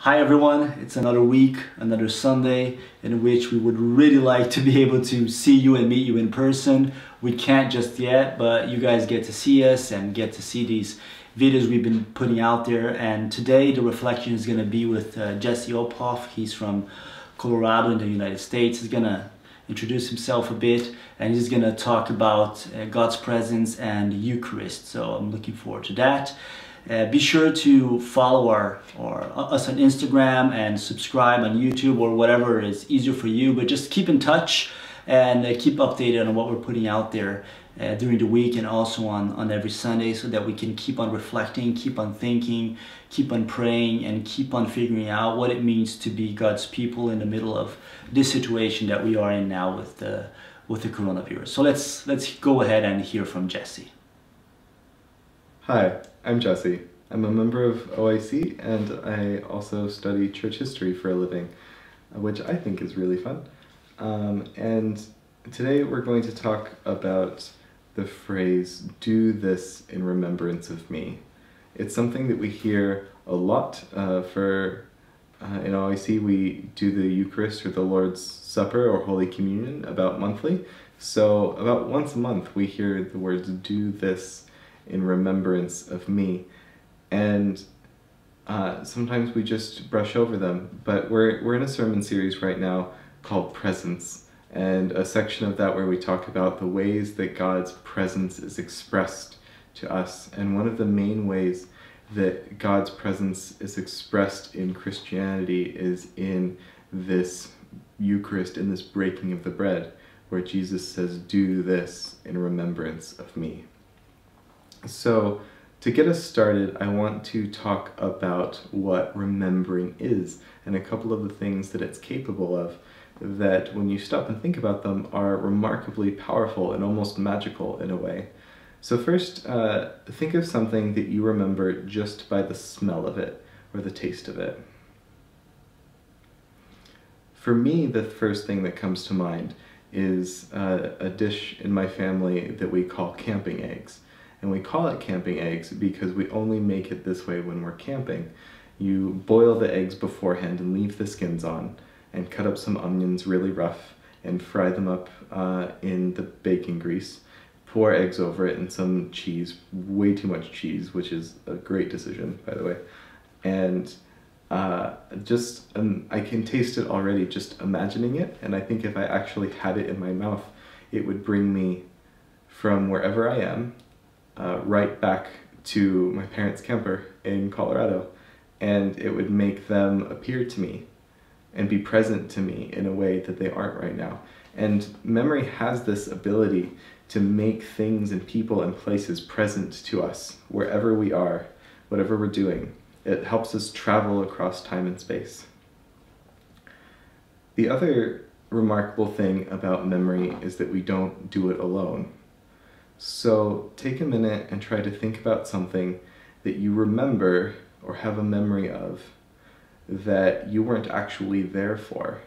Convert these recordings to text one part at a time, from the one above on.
Hi everyone, it's another week, another Sunday in which we would really like to be able to see you and meet you in person. We can't just yet, but you guys get to see us and get to see these videos we've been putting out there. And today the reflection is going to be with Jesse Ophoff. He's from Colorado in the United States. He's going to introduce himself a bit and he's going to talk about God's presence and Eucharist. So I'm looking forward to that. Be sure to follow us on Instagram and subscribe on YouTube or whatever is easier for you, but just keep in touch and keep updated on what we're putting out there during the week and also on every Sunday, so that we can keep on reflecting, keep on thinking, keep on praying, and keep on figuring out what it means to be God's people in the middle of this situation that we are in now with the coronavirus. So let's go ahead and hear from Jesse. Hi, I'm Jesse. I'm a member of OiC and I also study church history for a living, which I think is really fun. And today we're going to talk about the phrase, "Do this in remembrance of me." It's something that we hear a lot in OiC we do the Eucharist or the Lord's Supper or Holy Communion about monthly. So about once a month we hear the words, "Do this in remembrance of me," and sometimes we just brush over them, but we're in a sermon series right now called Presence, and a section of that where we talk about the ways that God's presence is expressed to us. And one of the main ways that God's presence is expressed in Christianity is in this Eucharist, in this breaking of the bread, where Jesus says, "Do this in remembrance of me." So, to get us started, I want to talk about what remembering is, and a couple of the things that it's capable of, that when you stop and think about them are remarkably powerful and almost magical in a way. So first, think of something that you remember just by the smell of it, or the taste of it. For me, the first thing that comes to mind is a dish in my family that we call camping eggs. And we call it camping eggs because we only make it this way when we're camping. You boil the eggs beforehand and leave the skins on, and cut up some onions really rough and fry them up in the bacon grease. Pour eggs over it and some cheese, way too much cheese, which is a great decision, by the way. And I can taste it already just imagining it, and I think if I actually had it in my mouth, it would bring me from wherever I am right back to my parents' camper in Colorado, and it would make them appear to me and be present to me in a way that they aren't right now. And memory has this ability to make things and people and places present to us wherever we are, whatever we're doing. It helps us travel across time and space. The other remarkable thing about memory is that we don't do it alone. So take a minute and try to think about something that you remember or have a memory of that you weren't actually there for.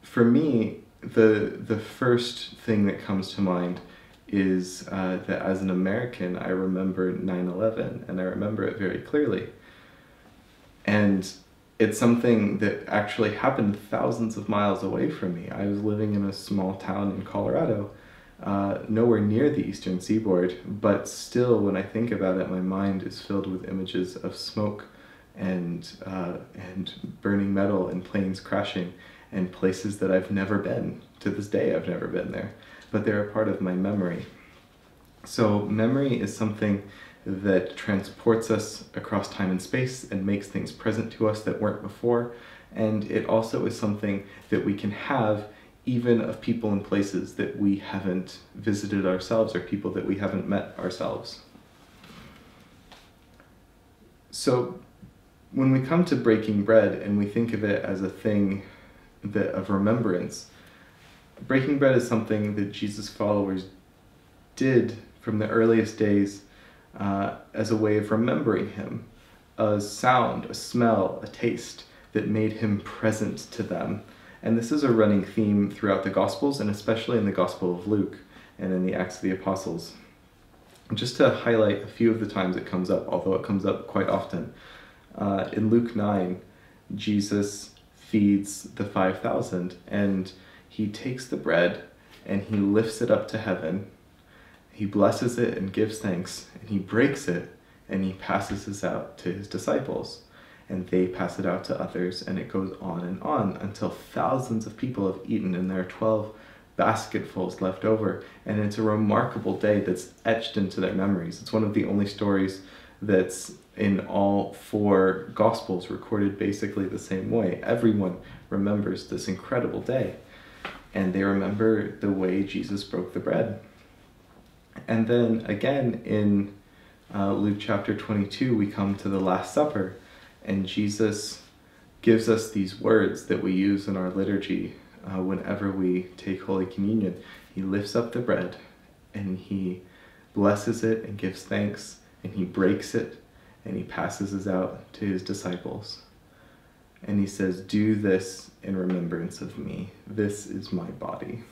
For me, the first thing that comes to mind is that as an American, I remember 9/11, and I remember it very clearly. And it's something that actually happened thousands of miles away from me. I was living in a small town in Colorado, nowhere near the eastern seaboard, but still when I think about it, my mind is filled with images of smoke and burning metal and planes crashing and places that I've never been. To this day I've never been there, but they're a part of my memory. So memory is something that transports us across time and space and makes things present to us that weren't before, and it also is something that we can have even of people and places that we haven't visited ourselves or people that we haven't met ourselves. So when we come to breaking bread and we think of it as a thing of remembrance, breaking bread is something that Jesus' followers did from the earliest days as a way of remembering him, a sound, a smell, a taste that made him present to them. And this is a running theme throughout the Gospels, and especially in the Gospel of Luke and in the Acts of the Apostles. Just to highlight a few of the times it comes up, although it comes up quite often. In Luke 9, Jesus feeds the 5,000, and he takes the bread and he lifts it up to heaven. He blesses it and gives thanks, and he breaks it and he passes this out to his disciples, and they pass it out to others, and it goes on and on until thousands of people have eaten, and there are 12 basketfuls left over. And it's a remarkable day that's etched into their memories. It's one of the only stories that's in all 4 Gospels recorded basically the same way. Everyone remembers this incredible day, and they remember the way Jesus broke the bread. And then again in Luke chapter 22, we come to the Last Supper, and Jesus gives us these words that we use in our liturgy whenever we take Holy Communion. He lifts up the bread, and he blesses it and gives thanks, and he breaks it, and he passes it out to his disciples. And he says, "Do this in remembrance of me. This is my body."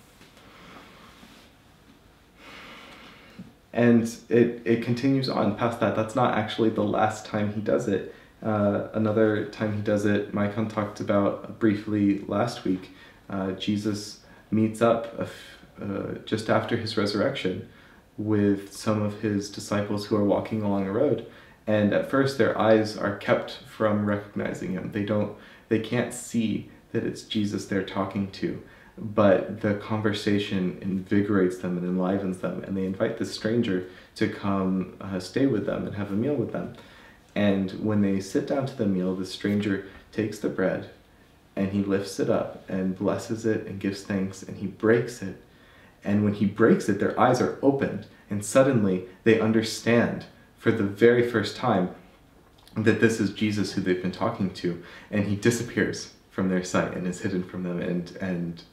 And it continues on past that. That's not actually the last time he does it. Another time he does it, Maikon talked about briefly last week. Jesus meets up just after his resurrection with some of his disciples who are walking along a road. And at first their eyes are kept from recognizing him. They can't see that it's Jesus they're talking to. But the conversation invigorates them and enlivens them, and they invite this stranger to come stay with them and have a meal with them. And when they sit down to the meal, the stranger takes the bread and he lifts it up and blesses it and gives thanks, and he breaks it. And when he breaks it, their eyes are opened, and suddenly they understand for the very first time that this is Jesus who they've been talking to, and he disappears from their sight and is hidden from them, and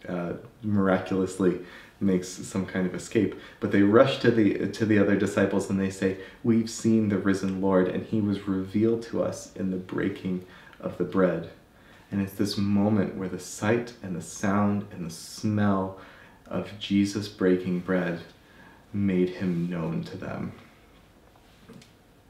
miraculously makes some kind of escape. But they rush to the other disciples and they say, "We've seen the risen Lord, and he was revealed to us in the breaking of the bread." And it's this moment where the sight and the sound and the smell of Jesus breaking bread made him known to them.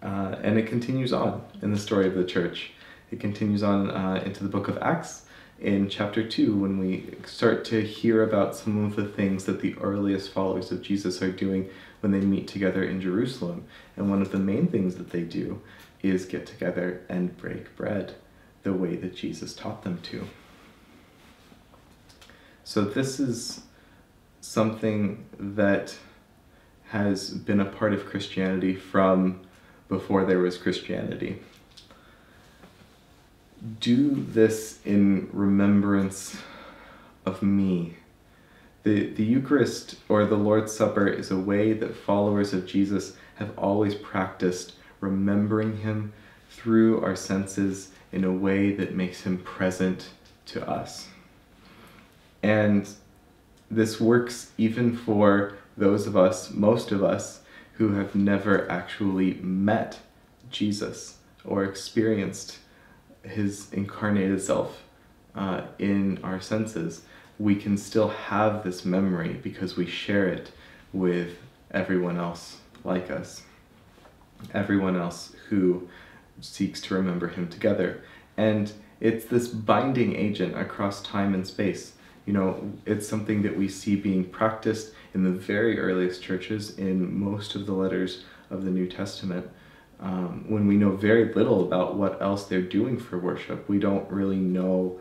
And it continues on in the story of the church. It continues on into the book of Acts in chapter 2, when we start to hear about some of the things that the earliest followers of Jesus are doing when they meet together in Jerusalem. And one of the main things that they do is get together and break bread the way that Jesus taught them to. So this is something that has been a part of Christianity from before there was Christianity. Do this in remembrance of me. The Eucharist, or the Lord's Supper, is a way that followers of Jesus have always practiced remembering him through our senses in a way that makes him present to us. And this works even for those of us, most of us, who have never actually met Jesus or experienced his incarnated self in our senses. We can still have this memory because we share it with everyone else like us, everyone else who seeks to remember him together. And it's this binding agent across time and space. You know, it's something that we see being practiced in the very earliest churches in most of the letters of the New Testament. When we know very little about what else they're doing for worship, we don't really know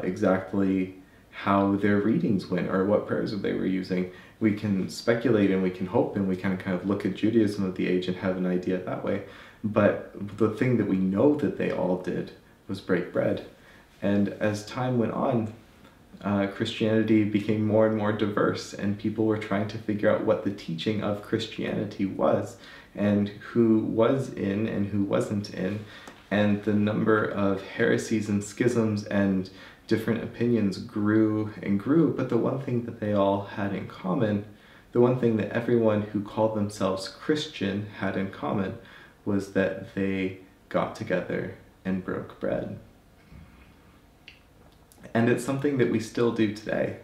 exactly how their readings went or what prayers they were using. We can speculate and we can hope, and we can kind of look at Judaism of the age and have an idea that way. But the thing that we know that they all did was break bread. And as time went on, Christianity became more and more diverse, and people were trying to figure out what the teaching of Christianity was, and who was in and who wasn't in. And the number of heresies and schisms and different opinions grew and grew, but the one thing that they all had in common, the one thing that everyone who called themselves Christian had in common, was that they got together and broke bread. And it's something that we still do today.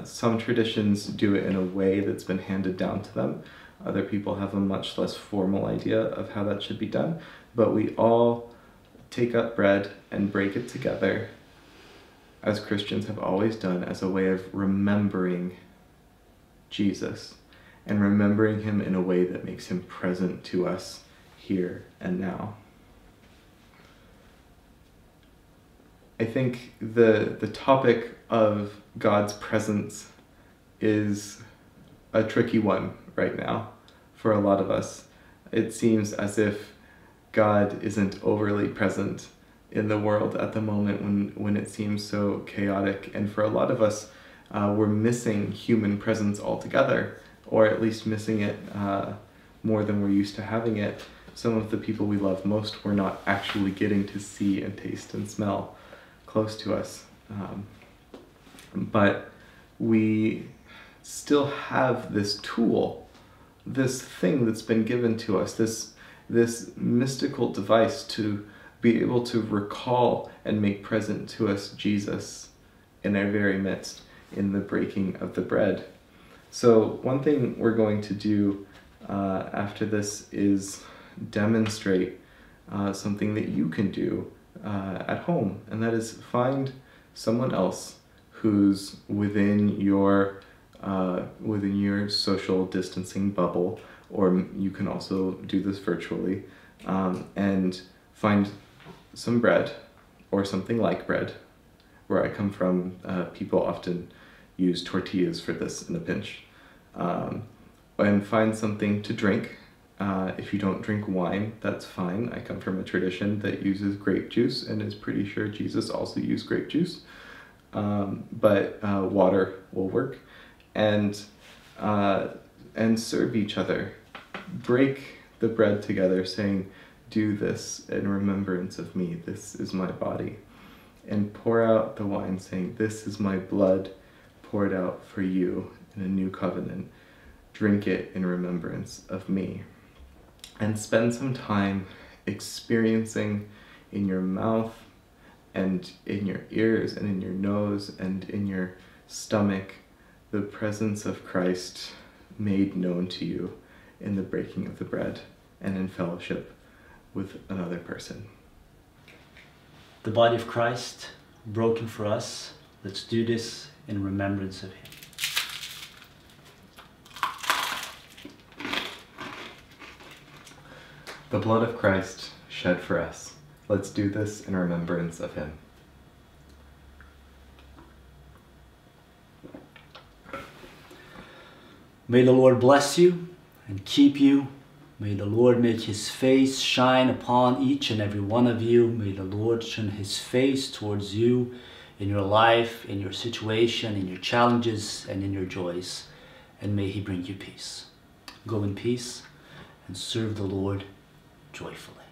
Some traditions do it in a way that's been handed down to them. Other people have a much less formal idea of how that should be done. But we all take up bread and break it together, as Christians have always done, as a way of remembering Jesus and remembering him in a way that makes him present to us here and now. I think the topic of God's presence is a tricky one right now for a lot of us. It seems as if God isn't overly present in the world at the moment when it seems so chaotic. And for a lot of us, we're missing human presence altogether, or at least missing it more than we're used to having it. Some of the people we love most, we're not actually getting to see and taste and smell close to us. But we still have this tool, this thing that's been given to us, this mystical device to be able to recall and make present to us Jesus in our very midst in the breaking of the bread. So one thing we're going to do after this is demonstrate something that you can do at home, and that is find someone else who's within your social distancing bubble, or you can also do this virtually, and find some bread or something like bread. Where I come from, people often use tortillas for this in a pinch. And find something to drink. If you don't drink wine, that's fine. I come from a tradition that uses grape juice and is pretty sure Jesus also used grape juice. But water will work. And serve each other. Break the bread together, saying, "Do this in remembrance of me. This is my body." And pour out the wine, saying, "This is my blood poured out for you in a new covenant. Drink it in remembrance of me." And spend some time experiencing in your mouth and in your ears and in your nose and in your stomach the presence of Christ made known to you in the breaking of the bread and in fellowship with another person. The body of Christ broken for us. Let's do this in remembrance of him. The blood of Christ shed for us. Let's do this in remembrance of him. May the Lord bless you and keep you. May the Lord make his face shine upon each and every one of you. May the Lord turn his face towards you in your life, in your situation, in your challenges, and in your joys. And may he bring you peace. Go in peace and serve the Lord joyfully.